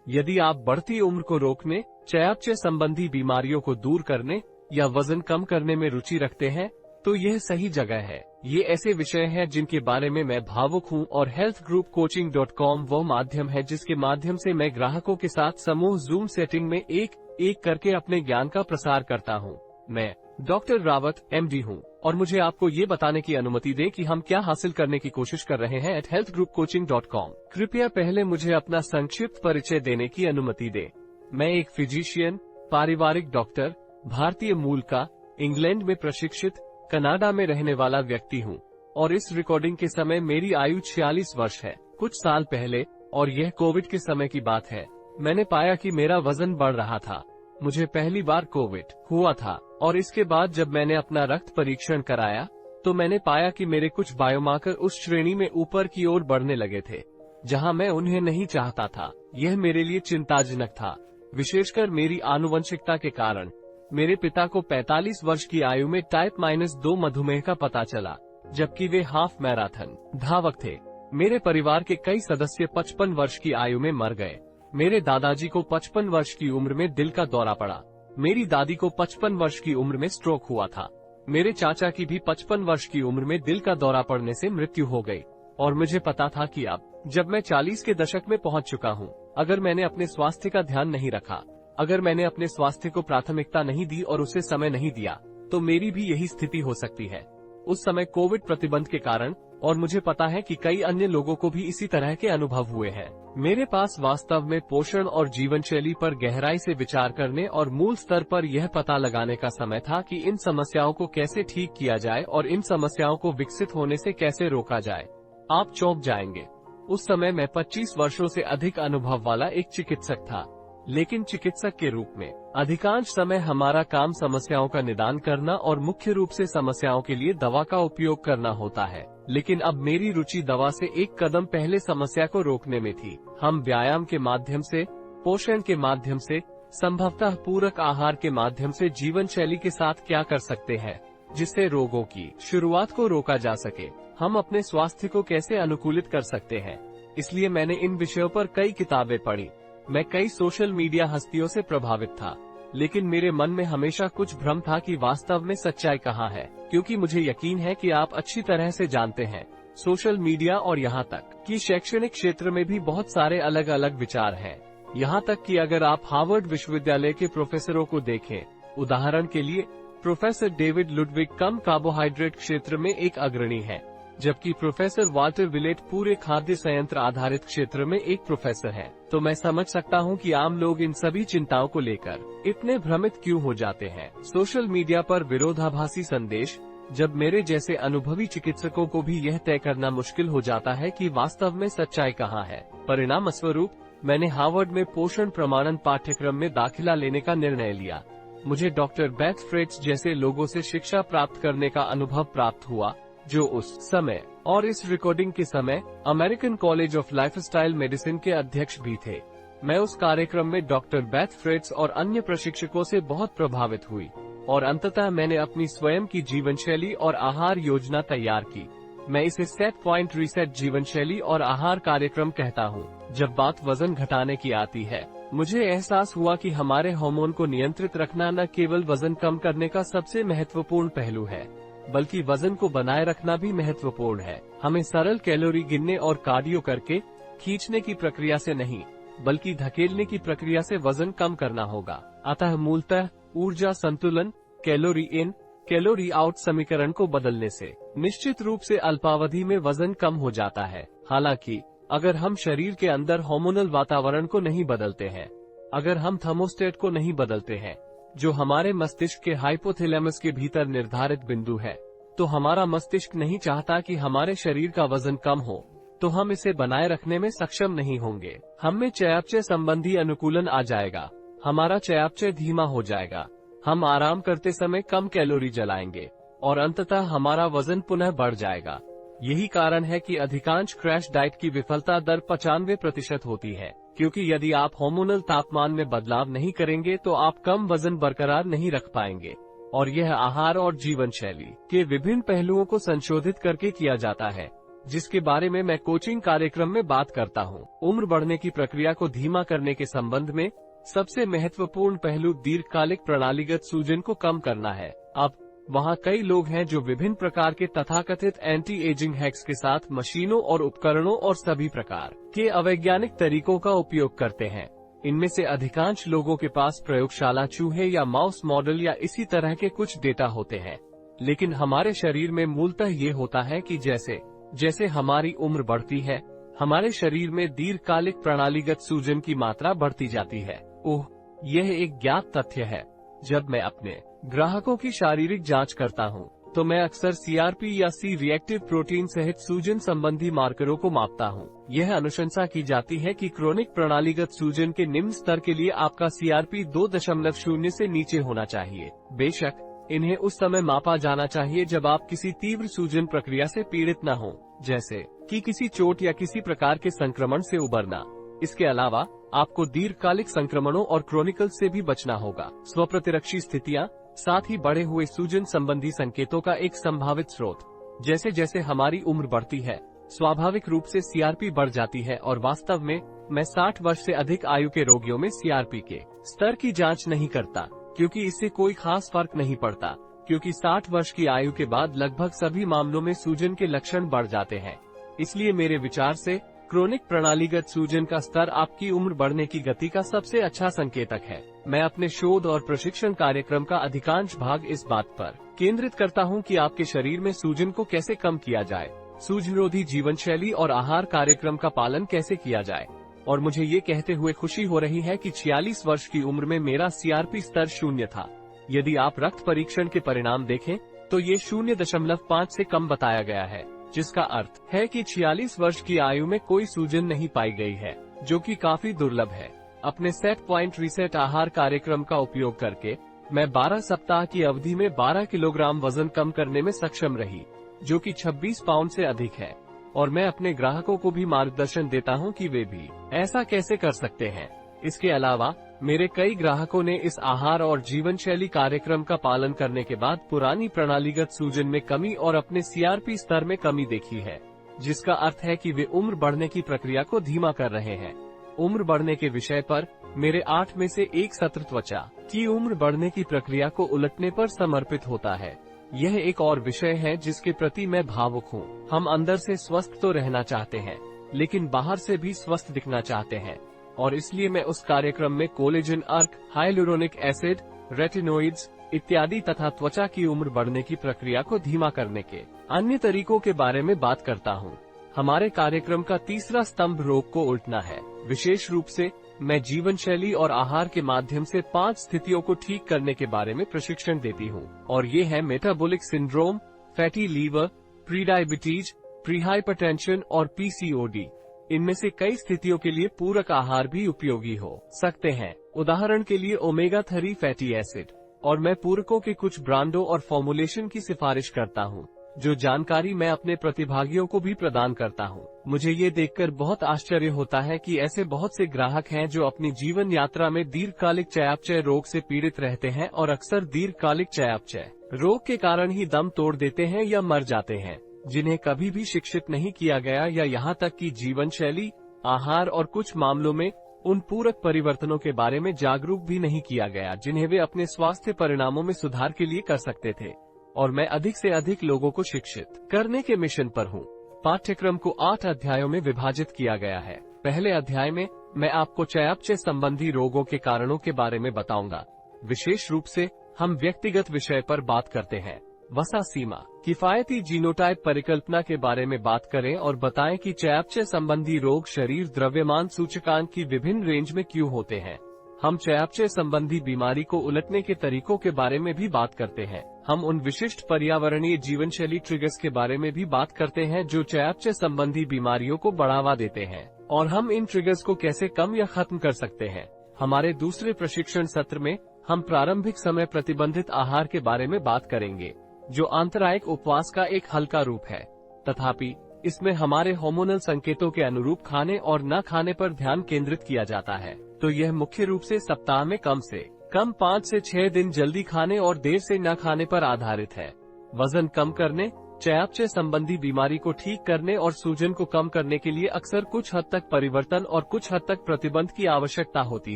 यदि आप बढ़ती उम्र को रोकने, चयापचय संबंधी बीमारियों को दूर करने या वजन कम करने में रुचि रखते हैं, तो यह सही जगह है। ये ऐसे विषय हैं जिनके बारे में मैं भावुक हूं और healthgroupcoaching.com वो माध्यम है जिसके माध्यम से मैं ग्राहकों के साथ समूह जूम सेटिंग में एक एक करके अपने ज्ञान का प्रसार करता हूं। मैं डॉक्टर रावत MD हूं और मुझे आपको ये बताने की अनुमति दें कि हम क्या हासिल करने की कोशिश कर रहे हैं healthgroupcoaching.com। कृपया पहले मुझे अपना संक्षिप्त परिचय देने की अनुमति दें। मैं एक फिजिशियन, पारिवारिक डॉक्टर, भारतीय मूल का, इंग्लैंड में प्रशिक्षित, कनाडा में रहने वाला व्यक्ति हूं और इस रिकॉर्डिंग के समय मेरी आयु 46 वर्ष है। कुछ साल पहले, और यह कोविड के समय की बात है, मैंने पाया कि मेरा वजन बढ़ रहा था। मुझे पहली बार कोविड हुआ था और इसके बाद जब मैंने अपना रक्त परीक्षण कराया तो मैंने पाया कि मेरे कुछ बायोमार्कर उस श्रेणी में ऊपर की ओर बढ़ने लगे थे जहां मैं उन्हें नहीं चाहता था। यह मेरे लिए चिंताजनक था, विशेषकर मेरी आनुवंशिकता के कारण। मेरे पिता को 45 वर्ष की आयु में टाइप -2 मधुमेह का पता चला, जबकि वे हाफ मैराथन धावक थे। मेरे परिवार के कई सदस्य 55 वर्ष की आयु में मर गए। मेरे दादाजी को 55 वर्ष की उम्र में दिल का दौरा पड़ा। मेरी दादी को 55 वर्ष की उम्र में स्ट्रोक हुआ था। मेरे चाचा की भी 55 वर्ष की उम्र में दिल का दौरा पड़ने से मृत्यु हो गई। और मुझे पता था कि अब, जब मैं 40 के दशक में पहुंच चुका हूं, अगर मैंने अपने स्वास्थ्य का ध्यान नहीं रखा, अगर मैंने अपने स्वास्थ्य को प्राथमिकता नहीं दी और उसे समय नहीं दिया, तो मेरी भी यही स्थिति हो सकती है। उस समय कोविड प्रतिबंध के कारण, और मुझे पता है कि कई अन्य लोगों को भी इसी तरह के अनुभव हुए हैं। मेरे पास वास्तव में पोषण और जीवन शैली पर गहराई से विचार करने और मूल स्तर पर यह पता लगाने का समय था कि इन समस्याओं को कैसे ठीक किया जाए और इन समस्याओं को विकसित होने से कैसे रोका जाए। आप चौंक जाएंगे। उस समय मैं 25 वर्षों से अधिक अनुभव वाला एक चिकित्सक था, लेकिन चिकित्सक के रूप में अधिकांश समय हमारा काम समस्याओं का निदान करना और मुख्य रूप से समस्याओं के लिए दवा का उपयोग करना होता है। लेकिन अब मेरी रुचि दवा से एक कदम पहले समस्या को रोकने में थी। हम व्यायाम के माध्यम से, पोषण के माध्यम से, संभवतः पूरक आहार के माध्यम से जीवन शैली के साथ क्या कर सकते हैं जिससे रोगों की शुरुआत को रोका जा सके। हम अपने स्वास्थ्य को कैसे अनुकूलित कर सकते हैं। इसलिए मैंने इन विषयों पर कई किताबें पढ़ी। मैं कई सोशल मीडिया हस्तियों से प्रभावित था, लेकिन मेरे मन में हमेशा कुछ भ्रम था कि वास्तव में सच्चाई कहाँ है। क्योंकि मुझे यकीन है कि आप अच्छी तरह से जानते हैं, सोशल मीडिया और यहाँ तक कि शैक्षणिक क्षेत्र में भी बहुत सारे अलग अलग विचार हैं। यहाँ तक कि अगर आप हार्वर्ड विश्वविद्यालय के प्रोफेसरों को देखें, उदाहरण के लिए प्रोफेसर डेविड लुडविग कम कार्बोहाइड्रेट क्षेत्र में एक अग्रणी है, जबकि प्रोफेसर वाल्टर विलेट पूरे खाद्य संयंत्र आधारित क्षेत्र में एक प्रोफेसर है। तो मैं समझ सकता हूं कि आम लोग इन सभी चिंताओं को लेकर इतने भ्रमित क्यों हो जाते हैं। सोशल मीडिया पर विरोधाभासी संदेश, जब मेरे जैसे अनुभवी चिकित्सकों को भी यह तय करना मुश्किल हो जाता है कि वास्तव में सच्चाई कहां है। परिणाम स्वरूप मैंने हार्वर्ड में पोषण प्रमाणन पाठ्यक्रम में दाखिला लेने का निर्णय लिया। मुझे डॉक्टर बेथ फ्रेट्स जैसे लोगों से शिक्षा प्राप्त करने का अनुभव प्राप्त हुआ, जो उस समय और इस रिकॉर्डिंग के समय American college of lifestyle medicine के अध्यक्ष भी थे। मैं उस कार्यक्रम में डॉक्टर बेथ फ्रेट्स और अन्य प्रशिक्षकों से बहुत प्रभावित हुई और अंततः मैंने अपनी स्वयं की जीवन शैली और आहार योजना तैयार की। मैं इसे सेट पॉइंट रीसेट जीवन शैली और आहार कार्यक्रम कहता हूँ। जब बात वजन घटाने की आती है, मुझे एहसास हुआ कि हमारे हार्मोन को नियंत्रित रखना न केवल वजन कम करने का सबसे महत्वपूर्ण पहलू है, बल्कि वजन को बनाए रखना भी महत्वपूर्ण है। हमें सरल कैलोरी गिनने और कार्डियो करके खींचने की प्रक्रिया से नहीं, बल्कि धकेलने की प्रक्रिया से वजन कम करना होगा। अतः मूलतः ऊर्जा संतुलन, कैलोरी इन कैलोरी आउट समीकरण को बदलने से निश्चित रूप से अल्पावधि में वजन कम हो जाता है। हालांकि अगर हम शरीर के अंदर हार्मोनल वातावरण को नहीं बदलते हैं, अगर हम थर्मोस्टेट को नहीं बदलते हैं, जो हमारे मस्तिष्क के हाइपोथैलेमस के भीतर निर्धारित बिंदु है, तो हमारा मस्तिष्क नहीं चाहता कि हमारे शरीर का वजन कम हो, तो हम इसे बनाए रखने में सक्षम नहीं होंगे। हम में चयापचय संबंधी अनुकूलन आ जाएगा, हमारा चयापचय धीमा हो जाएगा, हम आराम करते समय कम कैलोरी जलाएंगे और अंततः हमारा वजन पुनः बढ़ जाएगा। यही कारण है कि अधिकांश क्रैश डाइट की विफलता दर 95% होती है, क्योंकि यदि आप हार्मोनल तापमान में बदलाव नहीं करेंगे तो आप कम वजन बरकरार नहीं रख पाएंगे। और यह आहार और जीवन शैली के विभिन्न पहलुओं को संशोधित करके किया जाता है। जिसके बारे में मैं कोचिंग कार्यक्रम में बात करता हूँ। उम्र बढ़ने की प्रक्रिया को धीमा करने के संबंध में सबसे महत्वपूर्ण पहलू दीर्घकालिक प्रणालीगत सूजन को कम करना है। अब वहाँ कई लोग हैं जो विभिन्न प्रकार के तथाकथित एंटी एजिंग हैक्स के साथ मशीनों और उपकरणों और सभी प्रकार के अवैज्ञानिक तरीकों का उपयोग करते हैं। इनमें से अधिकांश लोगों के पास प्रयोगशाला चूहे या माउस मॉडल या इसी तरह के कुछ डेटा होते हैं, लेकिन हमारे शरीर में मूलतः ये होता है कि जैसे जैसे हमारी उम्र बढ़ती है, हमारे शरीर में दीर्घकालिक प्रणालीगत सूजन की मात्रा बढ़ती जाती है। ओह, यह एक ज्ञात तथ्य है। जब मैं अपने ग्राहकों की शारीरिक जांच करता हूं, तो मैं अक्सर CRP या C रिएक्टिव प्रोटीन सहित सूजन संबंधी मार्करों को मापता हूं। यह अनुशंसा की जाती है कि क्रोनिक प्रणालीगत सूजन के निम्न स्तर के लिए आपका CRP 2.0 से नीचे होना चाहिए। बेशक इन्हें उस समय मापा जाना चाहिए जब आप किसी तीव्र सूजन प्रक्रिया से पीड़ित न हो, जैसे कि किसी चोट या किसी प्रकार के संक्रमण से उबरना। इसके अलावा आपको दीर्घकालिक संक्रमणों और क्रोनिकल से भी बचना होगा। स्वप्रतिरक्षी स्थितियां, साथ ही बढ़े हुए सूजन संबंधी संकेतों का एक संभावित स्रोत। जैसे जैसे हमारी उम्र बढ़ती है, स्वाभाविक रूप से CRP बढ़ जाती है और वास्तव में मैं 60 वर्ष से अधिक आयु के रोगियों में CRP के स्तर की जांच नहीं करता, क्योंकि इससे कोई खास फर्क नहीं पड़ता, क्योंकि 60 वर्ष की आयु के बाद लगभग सभी मामलों में सूजन के लक्षण बढ़ जाते हैं। इसलिए मेरे विचार से क्रोनिक प्रणालीगत सूजन का स्तर आपकी उम्र बढ़ने की गति का सबसे अच्छा संकेतक है। मैं अपने शोध और प्रशिक्षण कार्यक्रम का अधिकांश भाग इस बात पर केंद्रित करता हूं कि आपके शरीर में सूजन को कैसे कम किया जाए, सूजनरोधी जीवन शैली और आहार कार्यक्रम का पालन कैसे किया जाए। और मुझे ये कहते हुए खुशी हो रही है कि 46 वर्ष की उम्र में मेरा CRP स्तर 0 था। यदि आप रक्त परीक्षण के परिणाम देखें तो ये 0.5 से कम बताया गया है, जिसका अर्थ है कि 46 वर्ष की आयु में कोई सूजन नहीं पाई गई है, जो कि काफी दुर्लभ है। अपने सेट पॉइंट रीसेट आहार कार्यक्रम का उपयोग करके मैं 12 सप्ताह की अवधि में 12 किलोग्राम वजन कम करने में सक्षम रही, जो कि 26 पाउंड से अधिक है। और मैं अपने ग्राहकों को भी मार्गदर्शन देता हूं कि वे भी ऐसा कैसे कर सकते हैं। इसके अलावा मेरे कई ग्राहकों ने इस आहार और जीवन शैली कार्यक्रम का पालन करने के बाद पुरानी प्रणालीगत सूजन में कमी और अपने CRP स्तर में कमी देखी है, जिसका अर्थ है कि वे उम्र बढ़ने की प्रक्रिया को धीमा कर रहे हैं। उम्र बढ़ने के विषय पर मेरे 8 में से 1 सत्र त्वचा की उम्र बढ़ने की प्रक्रिया को उलटने पर समर्पित होता है। यह एक और विषय है जिसके प्रति मैं भावुक हूँ। हम अंदर से स्वस्थ तो रहना चाहते हैं, लेकिन बाहर से भी स्वस्थ दिखना चाहते हैं, और इसलिए मैं उस कार्यक्रम में कोलेजन अर्क, हाइलुरोनिक एसिड, रेटिनोइड्स इत्यादि तथा त्वचा की उम्र बढ़ने की प्रक्रिया को धीमा करने के अन्य तरीकों के बारे में बात करता हूँ। हमारे कार्यक्रम का तीसरा स्तंभ रोग को उल्टना है। विशेष रूप से मैं जीवन शैली और आहार के माध्यम से 5 स्थितियों को ठीक करने के बारे में प्रशिक्षण देती हूँ, और ये है metabolic syndrome, fatty liver, pre diabetes, pre hypertension और PCOD। इनमें से कई स्थितियों के लिए पूरक आहार भी उपयोगी हो सकते हैं, उदाहरण के लिए ओमेगा 3 फैटी एसिड। और मैं पूरकों के कुछ ब्रांडों और फॉर्मुलेशन की सिफारिश करता हूँ, जो जानकारी मैं अपने प्रतिभागियों को भी प्रदान करता हूँ। मुझे ये देखकर बहुत आश्चर्य होता है कि ऐसे बहुत से ग्राहक हैं जो अपनी जीवन यात्रा में दीर्घकालिक चयापचय रोग से पीड़ित रहते हैं और अक्सर दीर्घकालिक चयापचय रोग के कारण ही दम तोड़ देते हैं या मर जाते हैं, जिन्हें कभी भी शिक्षित नहीं किया गया या यहाँ तक कि जीवन शैली, आहार और कुछ मामलों में उन पूरक परिवर्तनों के बारे में जागरूक भी नहीं किया गया जिन्हें वे अपने स्वास्थ्य परिणामों में सुधार के लिए कर सकते थे। और मैं अधिक से अधिक लोगों को शिक्षित करने के मिशन पर हूँ। पाठ्यक्रम को 8 अध्यायों में विभाजित किया गया है। पहले अध्याय में मैं आपको चयापचय संबंधी रोगों के कारणों के बारे में बताऊंगा। विशेष रूप से हम व्यक्तिगत विषय पर बात करते हैं। वसा सीमा, किफायती जीनोटाइप परिकल्पना के बारे में बात करें और बताएं कि चयापचय संबंधी रोग शरीर द्रव्यमान सूचकांक की विभिन्न रेंज में क्यों होते हैं। हम चयापचय संबंधी बीमारी को उलटने के तरीकों के बारे में भी बात करते हैं। हम उन विशिष्ट पर्यावरणीय जीवन शैली ट्रिगर्स के बारे में भी बात करते हैं जो चयापचय संबंधी बीमारियों को बढ़ावा देते हैं, और हम इन ट्रिगर्स को कैसे कम या खत्म कर सकते हैं। हमारे दूसरे प्रशिक्षण सत्र में हम प्रारंभिक समय प्रतिबंधित आहार के बारे में बात करेंगे, जो आंतरायिक उपवास का एक हल्का रूप है। तथापि इसमें हमारे हार्मोनल संकेतों के अनुरूप खाने और न खाने पर ध्यान केंद्रित किया जाता है। तो यह मुख्य रूप से सप्ताह में कम से कम 5 से 6 दिन जल्दी खाने और देर से न खाने पर आधारित है। वजन कम करने, चयापचय संबंधी बीमारी को ठीक करने और सूजन को कम करने के लिए अक्सर कुछ हद तक परिवर्तन और कुछ हद तक प्रतिबंध की आवश्यकता होती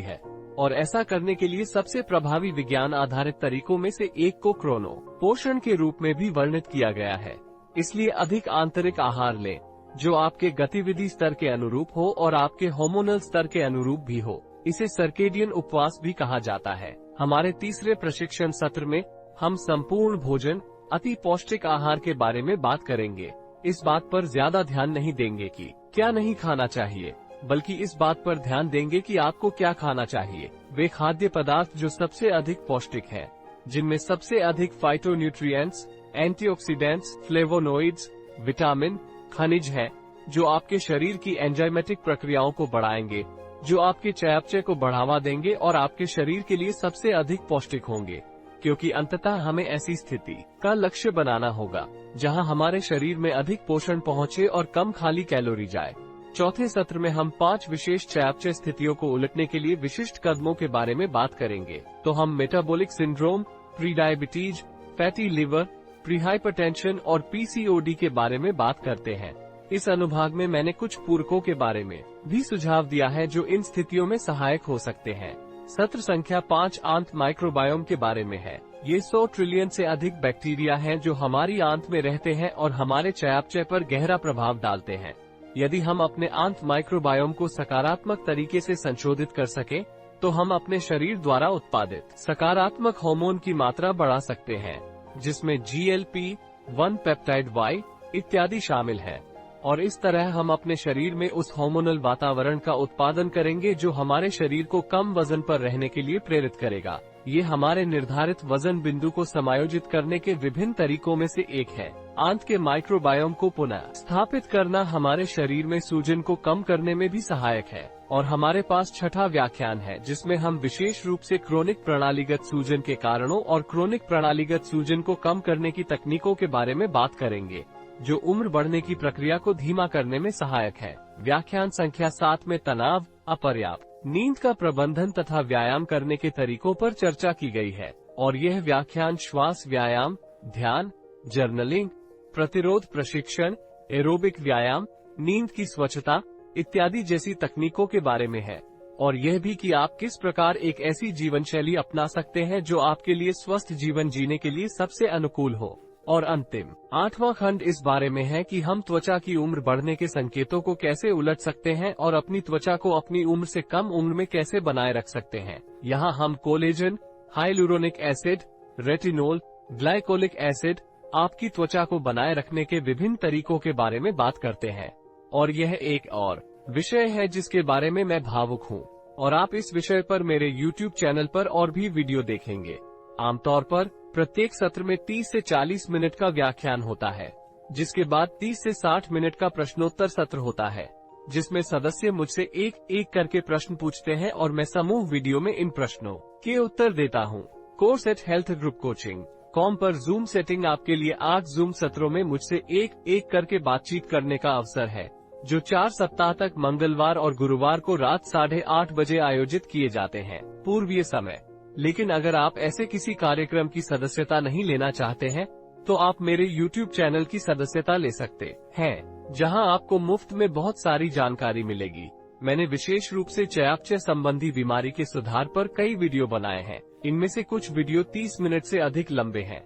है, और ऐसा करने के लिए सबसे प्रभावी विज्ञान आधारित तरीकों में से एक को क्रोनो पोषण के रूप में भी वर्णित किया गया है। इसलिए अधिक आंतरिक आहार लें, जो आपके गतिविधि स्तर के अनुरूप हो और आपके हार्मोनल स्तर के अनुरूप भी हो। इसे सर्केडियन उपवास भी कहा जाता है। हमारे तीसरे प्रशिक्षण सत्र में हम संपूर्ण भोजन, अति पौष्टिक आहार के बारे में बात करेंगे। इस बात पर ज्यादा ध्यान नहीं देंगे कि क्या नहीं खाना चाहिए, बल्कि इस बात पर ध्यान देंगे कि आपको क्या खाना चाहिए। वे खाद्य पदार्थ जो सबसे अधिक पौष्टिक हैं, जिनमें सबसे अधिक फाइटोन्यूट्रिएंट्स, एंटीऑक्सीडेंट्स, फ्लेवोनोइड्स, विटामिन, खनिज हैं, जो आपके शरीर की एंजाइमेटिक प्रक्रियाओं को बढ़ाएंगे, जो आपके चयापचय को बढ़ावा देंगे और आपके शरीर के लिए सबसे अधिक पौष्टिक होंगे। क्योंकि अंततः हमें ऐसी स्थिति का लक्ष्य बनाना होगा जहां हमारे शरीर में अधिक पोषण पहुंचे और कम खाली कैलोरी जाए। चौथे सत्र में हम 5 विशेष चयापचय स्थितियों को उलटने के लिए विशिष्ट कदमों के बारे में बात करेंगे। तो हम metabolic syndrome, pre diabetes, fatty liver, pre hypertension और पीसीओडी के बारे में बात करते हैं। इस अनुभाग में मैंने कुछ पूरकों के बारे में भी सुझाव दिया है जो इन स्थितियों में सहायक हो सकते हैं। सत्र संख्या 5 आंत माइक्रोबायोम के बारे में है। ये 100 ट्रिलियन से अधिक बैक्टीरिया हैं जो हमारी आंत में रहते हैं और हमारे चयापचय पर गहरा प्रभाव डालते हैं। यदि हम अपने आंत माइक्रोबायोम को सकारात्मक तरीके से संशोधित कर सकें, तो हम अपने शरीर द्वारा उत्पादित सकारात्मक हार्मोन की मात्रा बढ़ा सकते हैं, जिसमें GLP-1 पेप्टाइड Y इत्यादि शामिल है। और इस तरह हम अपने शरीर में उस हार्मोनल वातावरण का उत्पादन करेंगे जो हमारे शरीर को कम वजन पर रहने के लिए प्रेरित करेगा। ये हमारे निर्धारित वजन बिंदु को समायोजित करने के विभिन्न तरीकों में से एक है। आंत के माइक्रोबायोम को पुनः स्थापित करना हमारे शरीर में सूजन को कम करने में भी सहायक है। और हमारे पास छठा व्याख्यान है, जिसमें हम विशेष रूप से क्रोनिक प्रणालीगत सूजन के कारणों और क्रोनिक प्रणालीगत सूजन को कम करने की तकनीकों के बारे में बात करेंगे, जो उम्र बढ़ने की प्रक्रिया को धीमा करने में सहायक है। व्याख्यान संख्या 7 में तनाव, अपर्याप्त नींद का प्रबंधन तथा व्यायाम करने के तरीकों पर चर्चा की गई है। और यह व्याख्यान श्वास व्यायाम, ध्यान, जर्नलिंग, प्रतिरोध प्रशिक्षण, एरोबिक व्यायाम, नींद की स्वच्छता इत्यादि जैसी तकनीकों के बारे में है। और यह भी कि आप किस प्रकार एक ऐसी जीवन शैली अपना सकते हैं जो आपके लिए स्वस्थ जीवन जीने के लिए सबसे अनुकूल हो। और अंतिम 8वां खंड इस बारे में है कि हम त्वचा की उम्र बढ़ने के संकेतों को कैसे उलट सकते हैं और अपनी त्वचा को अपनी उम्र से कम उम्र में कैसे बनाए रख सकते हैं। यहाँ हम collagen, hyaluronic acid, retinol, glycolic acid, आपकी त्वचा को बनाए रखने के विभिन्न तरीकों के बारे में बात करते हैं। और यह एक और विषय है जिसके बारे में मैं भावुक हूँ, और आप इस विषय पर मेरे YouTube चैनल पर और भी वीडियो देखेंगे। आमतौर पर प्रत्येक सत्र में 30 से 40 मिनट का व्याख्यान होता है, जिसके बाद 30 से 60 मिनट का प्रश्नोत्तर सत्र होता है, जिसमें सदस्य मुझसे एक एक करके प्रश्न पूछते हैं और मैं समूह वीडियो में इन प्रश्नों के उत्तर देता हूँ। कोर्स एट healthgroupcoaching.com पर जूम सेटिंग आपके लिए 8 जूम सत्रों में मुझसे एक एक करके बातचीत करने का अवसर है, जो 4 सप्ताह तक मंगलवार और गुरुवार को रात 8:30 बजे आयोजित किए जाते हैं पूर्वीय समय। लेकिन अगर आप ऐसे किसी कार्यक्रम की सदस्यता नहीं लेना चाहते हैं, तो आप मेरे YouTube चैनल की सदस्यता ले सकते हैं, जहां आपको मुफ्त में बहुत सारी जानकारी मिलेगी। मैंने विशेष रूप से चयापचय संबंधी बीमारी के सुधार पर कई वीडियो बनाए हैं। इनमें से कुछ वीडियो 30 मिनट से अधिक लंबे हैं।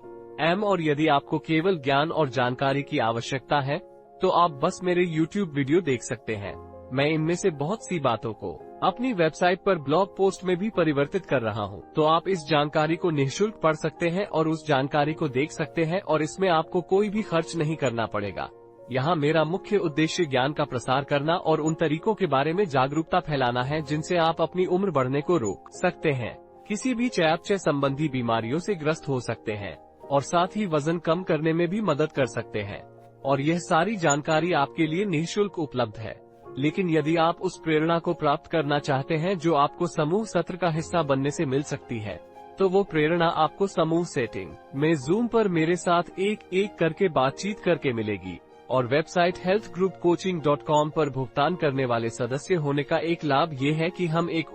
और यदि आपको केवल ज्ञान और जानकारी की आवश्यकता है, तो आप बस मेरे YouTube वीडियो देख सकते हैं। मैं इनमें से बहुत सी बातों को अपनी वेबसाइट पर ब्लॉग पोस्ट में भी परिवर्तित कर रहा हूं, तो आप इस जानकारी को निःशुल्क पढ़ सकते हैं और उस जानकारी को देख सकते हैं, और इसमें आपको कोई भी खर्च नहीं करना पड़ेगा। यहाँ मेरा मुख्य उद्देश्य ज्ञान का प्रसार करना और उन तरीकों के बारे में जागरूकता फैलाना है जिनसे आप अपनी उम्र बढ़ने को रोक सकते हैं, किसी भी चयापचय संबंधी बीमारियों से ग्रस्त हो सकते हैं, और साथ ही वजन कम करने में भी मदद कर सकते हैं। और यह सारी जानकारी आपके लिए निःशुल्क उपलब्ध है। लेकिन यदि आप उस प्रेरणा को प्राप्त करना चाहते हैं जो आपको समूह सत्र का हिस्सा बनने से मिल सकती है, तो वो प्रेरणा आपको समूह सेटिंग में जूम पर मेरे साथ एक एक करके बातचीत करके मिलेगी। और वेबसाइट healthgroupcoaching.com पर भुगतान करने वाले सदस्य होने का एक लाभ ये है कि हम एक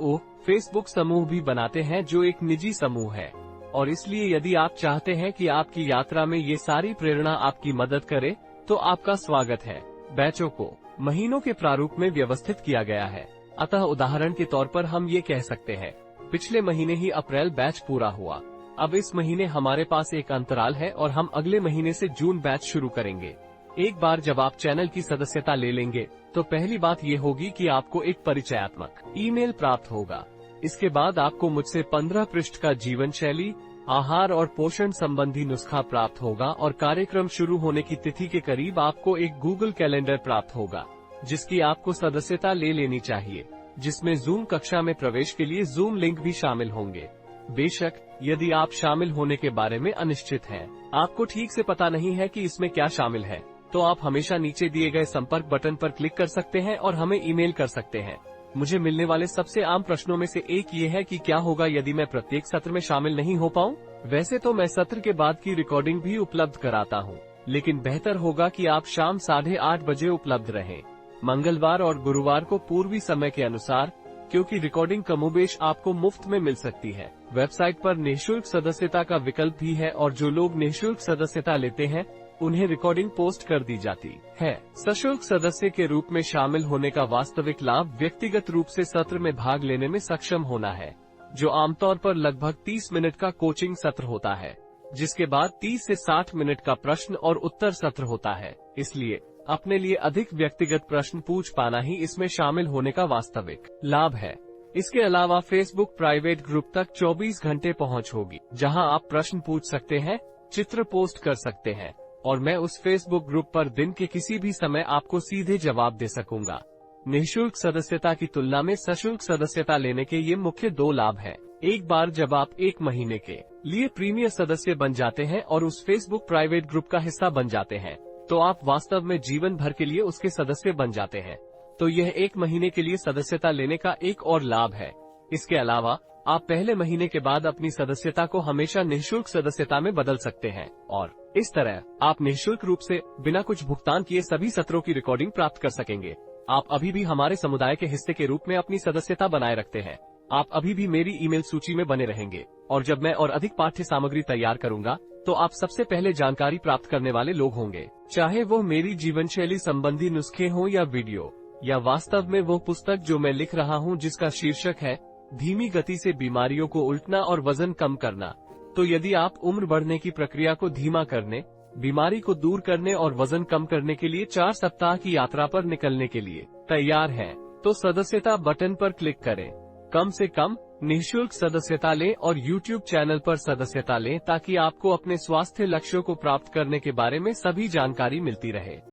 फेसबुक समूह भी बनाते हैं जो एक निजी समूह है, और इसलिए यदि आप चाहते हैं कि आपकी यात्रा में ये सारी प्रेरणा आपकी मदद करे, तो आपका स्वागत है। बैचों को महीनों के प्रारूप में व्यवस्थित किया गया है। अतः उदाहरण के तौर पर हम ये कह सकते हैं, पिछले महीने ही अप्रैल बैच पूरा हुआ। अब इस महीने हमारे पास एक अंतराल है और हम अगले महीने से जून बैच शुरू करेंगे। एक बार जब आप चैनल की सदस्यता ले लेंगे, तो पहली बात ये होगी कि आपको एक परिचयात्मक ईमेल प्राप्त होगा। इसके बाद आपको मुझसे 15 पृष्ठ का जीवन शैली, आहार और पोषण संबंधी नुस्खा प्राप्त होगा और कार्यक्रम शुरू होने की तिथि के करीब आपको एक गूगल कैलेंडर प्राप्त होगा, जिसकी आपको सदस्यता ले लेनी चाहिए, जिसमें जूम कक्षा में प्रवेश के लिए जूम लिंक भी शामिल होंगे। बेशक यदि आप शामिल होने के बारे में अनिश्चित हैं, आपको ठीक से पता नहीं है कि इसमें क्या शामिल है, तो आप हमेशा नीचे दिए गए संपर्क बटन पर क्लिक कर सकते हैं और हमें ईमेल कर सकते हैं। मुझे मिलने वाले सबसे आम प्रश्नों में से एक ये है कि क्या होगा यदि मैं प्रत्येक सत्र में शामिल नहीं हो पाऊं? वैसे तो मैं सत्र के बाद की रिकॉर्डिंग भी उपलब्ध कराता हूं, लेकिन बेहतर होगा कि आप शाम 8:30 बजे उपलब्ध रहें, मंगलवार और गुरुवार को पूर्वी समय के अनुसार, क्योंकि रिकॉर्डिंग कमोबेश आपको मुफ्त में मिल सकती है। वेबसाइट पर निःशुल्क सदस्यता का विकल्प भी है और जो लोग निःशुल्क सदस्यता लेते हैं उन्हें रिकॉर्डिंग पोस्ट कर दी जाती है। सशुल्क सदस्य के रूप में शामिल होने का वास्तविक लाभ व्यक्तिगत रूप से सत्र में भाग लेने में सक्षम होना है, जो आमतौर पर लगभग 30 मिनट का कोचिंग सत्र होता है, जिसके बाद 30 से 60 मिनट का प्रश्न और उत्तर सत्र होता है। इसलिए अपने लिए अधिक व्यक्तिगत प्रश्न पूछ पाना ही इसमें शामिल होने का वास्तविक लाभ है। इसके अलावा फेसबुक प्राइवेट ग्रुप तक 24 घंटे पहुंच होगी, जहां आप प्रश्न पूछ सकते हैं, चित्र पोस्ट कर सकते हैं और मैं उस फेसबुक ग्रुप पर दिन के किसी भी समय आपको सीधे जवाब दे सकूंगा। निःशुल्क सदस्यता की तुलना में सशुल्क सदस्यता लेने के ये मुख्य 2 लाभ हैं। एक बार जब आप 1 महीने के लिए प्रीमियर सदस्य बन जाते हैं और उस फेसबुक प्राइवेट ग्रुप का हिस्सा बन जाते हैं, तो आप वास्तव में जीवन भर के लिए उसके सदस्य बन जाते हैं। तो यह 1 महीने के लिए सदस्यता लेने का एक और लाभ है। इसके अलावा आप पहले महीने के बाद अपनी सदस्यता को हमेशा निःशुल्क सदस्यता में बदल सकते हैं और इस तरह आप निःशुल्क रूप से बिना कुछ भुगतान किए सभी सत्रों की रिकॉर्डिंग प्राप्त कर सकेंगे। आप अभी भी हमारे समुदाय के हिस्से के रूप में अपनी सदस्यता बनाए रखते हैं। आप अभी भी मेरी ईमेल सूची में बने रहेंगे और जब मैं और अधिक पाठ्य सामग्री तैयार करूंगा, तो आप सबसे पहले जानकारी प्राप्त करने वाले लोग होंगे, चाहे वो मेरी जीवन शैली संबंधी नुस्खे हों या वीडियो, या वास्तव में वो पुस्तक जो मैं लिख रहा हूं, जिसका शीर्षक है धीमी गति से बीमारियों को उल्टना और वजन कम करना। तो यदि आप उम्र बढ़ने की प्रक्रिया को धीमा करने, बीमारी को दूर करने और वजन कम करने के लिए 4 सप्ताह की यात्रा पर निकलने के लिए तैयार हैं, तो सदस्यता बटन पर क्लिक करें। कम से कम निःशुल्क सदस्यता लें और YouTube चैनल पर सदस्यता लें, ताकि आपको अपने स्वास्थ्य लक्ष्यों को प्राप्त करने के बारे में सभी जानकारी मिलती रहे।